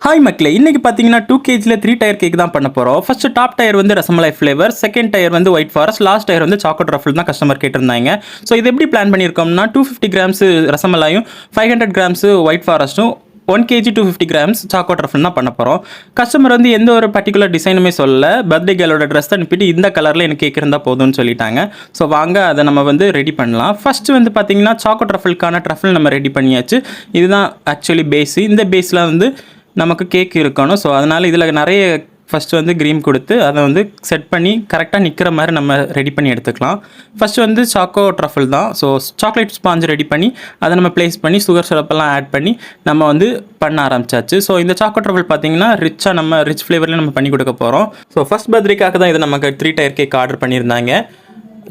Hi மக்களே, இன்னைக்கு பார்த்தீங்கன்னா 2 kg 3 டயர் கேக் தான் பண்ண போகிறோம். ஃபர்ஸ்ட் டாப் டயர் வந்து ரசமலாய் ஃப்ளேவர், செகண்ட் டயர் வந்து ஒயிட் ஃபாரஸ்ட், லாஸ்ட் டயர் வந்து சாக்லேட் ரஃபிள் தான் கஸ்டமர் கேட்டிருந்தாங்க. ஸோ இது எப்படி பிளான் பண்ணியிருக்கோம்னா 250 கிராம்ஸ் ரசமலாயும் 500 கிராம்ஸ் ஒயிட் ஃபாரஸ்ட்டும் 1 kg 250 கிராம்ஸ் சாக்லேட் ரஃபிள் தான் பண்ண போகிறோம். கஸ்டமர் வந்து எந்த ஒரு பர்டிகுலர் டிசைனுமே சொல்லல, பர்த்டே கேர்ளோட ட்ரெஸ் தான் அனுப்பிட்டு இந்த கலரில் எனக்கு கேக் இருந்தால் போதும்னு சொல்லிட்டாங்க. ஸோ வாங்க அதை நம்ம வந்து ரெடி பண்ணலாம். ஃபர்ஸ்ட் வந்து பார்த்தீங்கன்னா சாக்லேட் ரஃபிள்கான ட்ரஃபிள் நம்ம ரெடி பண்ணியாச்சு. இதுதான் ஆக்சுவலி பேஸு. இந்த பேஸில் வந்து நமக்கு கேக் இருக்கணும். ஸோ அதனால் இதில் நிறைய ஃபஸ்ட்டு வந்து க்ரீம் கொடுத்து அதை வந்து செட் பண்ணி கரெக்டாக நிற்கிற மாதிரி நம்ம ரெடி பண்ணி எடுத்துக்கலாம். ஃபஸ்ட்டு வந்து சாக்கோ ட்ரஃபிள் தான். ஸோ சாக்லேட் ஸ்பாஞ்ச் ரெடி பண்ணி அதை நம்ம ப்ளேஸ் பண்ணி சுகர் சிரப்பெல்லாம் ஆட் பண்ணி நம்ம வந்து பண்ண ஆரம்பிச்சாச்சு. ஸோ இந்த சாக்கோ ட்ரஃபிள் பார்த்தீங்கன்னா நம்ம ரிச் ஃப்ளேவரில் நம்ம பண்ணி கொடுக்க போகிறோம். ஸோ ஃபஸ்ட் பர்த்டேக்காக தான் இதை நமக்கு 3 டயர் கேக் ஆர்டர் பண்ணியிருந்தாங்க.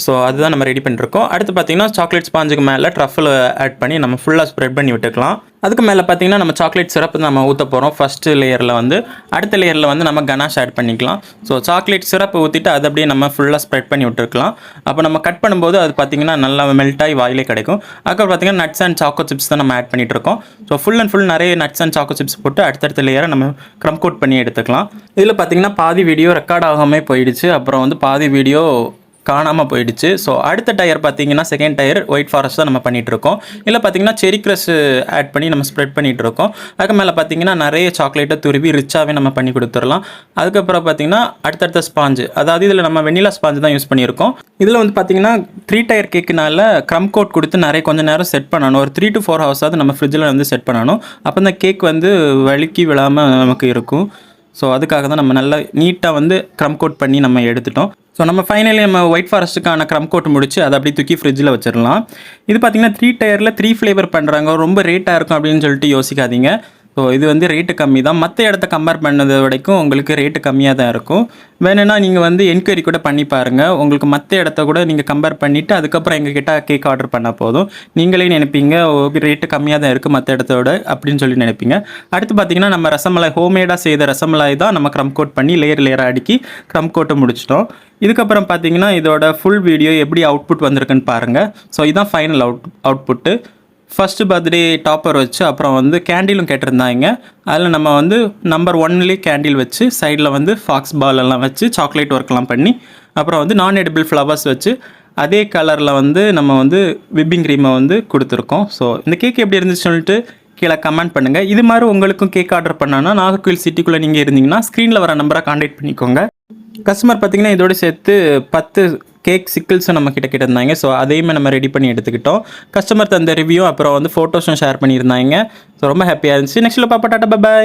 ஸோ அதுதான் நம்ம ரெடி பண்ணிருக்கோம். அடுத்து பார்த்தீங்கன்னா சாக்லேட் ஸ்பாஞ்சுக்கு மேலே ட்ரஃபில் ஆட் பண்ணி நம்ம ஃபுல்லாக ஸ்ப்ரெட் பண்ணி விட்டுக்கலாம். அதுக்கு மேலே பார்த்தீங்கன்னா நம்ம சாக்லேட் சிரப்பு நம்ம ஊற்ற போகிறோம். ஃபஸ்ட்டு லேயரில் வந்து அடுத்த லேயரில் வந்து நம்ம கனாஷ் ஆட் பண்ணிக்கலாம். ஸோ சாக்லேட் சிரப்பு ஊற்றிட்டு அதை அப்படியே நம்ம ஃபுல்லாக ஸ்ப்ரெட் பண்ணி விட்டுருக்கலாம். அப்போ நம்ம கட் பண்ணும்போது அது பார்த்தீங்கன்னா நல்லா மெல்ட் ஆகி வாயிலே கிடைக்கும். அதுக்கப்புறம் பார்த்தீங்கன்னா நட்ஸ் அண்ட் சாக்கோ சிப்ஸ் தான் நம்ம ஆட் பண்ணிட்டு இருக்கோம். ஸோ ஃபுல் அண்ட் ஃபுல் நிறைய நட்ஸ் அண்ட் சாக்கோ சிப்ஸ் போட்டு அடுத்தடுத்த லேயரை நம்ம க்ரம் கோட் பண்ணி எடுத்துக்கலாம். இதில் பார்த்தீங்கன்னா பாதி வீடியோ ரெக்கார்ட் ஆகாமல் போயிடுச்சு, அப்புறம் வந்து பாதி வீடியோ காணாமல் போயிடுச்சு. ஸோ அடுத்த டயர் பார்த்தீங்கன்னா செகண்ட் டயர் ஒயிட் ஃபாரஸ்ட் தான் நம்ம பண்ணிகிட்ருக்கோம். இதில் பார்த்தீங்கன்னா செரி க்ரஷ் ஆட் பண்ணி நம்ம ஸ்ப்ரெட் பண்ணிகிட்ருக்கோம். அதுக்கு மேலே பார்த்தீங்கன்னா நிறைய சாக்லேட்டை துருவி ரிச்சாகவே நம்ம பண்ணி கொடுத்துடலாம். அதுக்கப்புறம் பார்த்தீங்கன்னா அடுத்தடுத்த ஸ்பாஞ்சு, அதாவது இதில் நம்ம வெண்ணிலா ஸ்பாஞ்சு தான் யூஸ் பண்ணியிருக்கோம். இதில் வந்து பார்த்தீங்கன்னா 3 டயர் கேக்குனால க்ரம் கோட் கொடுத்து கொஞ்சம் நேரம் செட் பண்ணணும். ஒரு 3 to 4 ஹவர்ஸாவது நம்ம ஃப்ரிட்ஜில் வந்து செட் பண்ணணும். அப்போ இந்த கேக் வந்து வழுக்கி விழாமல் நமக்கு இருக்கும். ஸோ அதுக்காக தான் நம்ம நல்லா நீட்டாக வந்து க்ரம் கோட் பண்ணி நம்ம எடுத்துட்டோம். ஸோ நம்ம ஃபைனலி நம்ம ஒயிட் ஃபாரஸ்ட்டுக்கான க்ரம் கோட் முடிச்சு அதை அப்படியே தூக்கி ஃப்ரிட்ஜில் வச்சிடலாம். இது பார்த்தீங்கன்னா 3 டயரில் 3 ஃப்ளேவர் பண்ணுறாங்க, ரொம்ப ரேட்டாக இருக்கும் அப்படின்னு சொல்லிட்டு யோசிக்காதீங்க. ஸோ இது வந்து ரேட்டு கம்மி தான். மற்ற இடத்த கம்பேர் பண்ணதை வரைக்கும் உங்களுக்கு ரேட்டு கம்மியாக தான் இருக்கும். வேணும்னா நீங்கள் வந்து என்கொயரி கூட பண்ணி பாருங்கள். உங்களுக்கு மற்ற இடத்த கூட நீங்கள் கம்பேர் பண்ணிவிட்டு அதுக்கப்புறம் எங்ககிட்ட கேக் ஆர்டர் பண்ணால் போதும். நீங்களே நினைப்பீங்க ரேட்டு கம்மியாக தான் இருக்குது மற்ற இடத்தோட அப்படின்னு சொல்லி நினைப்பீங்க. அடுத்து பார்த்தீங்கன்னா நம்ம ரசமலாய் ஹோம்மேடாக செய்த ரசமலாய் தான் நம்ம க்ரம் கோட் பண்ணி லேயராக அடுக்கி க்ரம் கோட்டை முடிச்சிட்டோம். இதுக்கப்புறம் பார்த்தீங்கன்னா இதோட ஃபுல் வீடியோ எப்படி அவுட்புட் வந்திருக்குன்னு பாருங்கள். ஸோ இதுதான் final output. First birthday topper வச்சு அப்புறம் வந்து கேண்டிலும் கேட்டிருந்தாங்க. அதில் நம்ம வந்து நம்பர் 1லேயே கேண்டில் வச்சு சைடில் வந்து ஃபாக்ஸ் பால் எல்லாம் வச்சு சாக்லேட் ஒர்க்லாம் பண்ணி அப்புறம் வந்து நான் எடிபிள் ஃப்ளவர்ஸ் வச்சு அதே கலரில் வந்து நம்ம வந்து விப்பிங் க்ரீமை வந்து கொடுத்துருக்கோம். ஸோ இந்த கேக் எப்படி இருந்துச்சு சொல்லிட்டு கீழே கமெண்ட் பண்ணுங்கள். இது மாதிரி உங்களுக்கும் கேக் ஆர்டர் பண்ணோன்னா நாகர்கோவில் சிட்டிக்குள்ளே நீங்கள் இருந்தீங்கன்னா ஸ்க்ரீனில் வர நம்பரை கான்டாக்ட் பண்ணிக்கோங்க. கஸ்டமர் பார்த்திங்கன்னா இதோடு சேர்த்து 10 கேக் சிக்கிள்ஸும் நம்ம கிட்ட இருந்தாங்க. ஸோ அதையுமே நம்ம ரெடி பண்ணி எடுத்துக்கிட்டோம். கஸ்டமர் தந்த ரிவ்யூ அப்புறம் வந்து ஃபோட்டோஸும் ஷேர் பண்ணியிருந்தாங்க. ஸோ ரொம்ப ஹாப்பியாக இருந்துச்சு. நெக்ஸ்ட்டில் பாப்பா, டாட்டா, பை பாய்.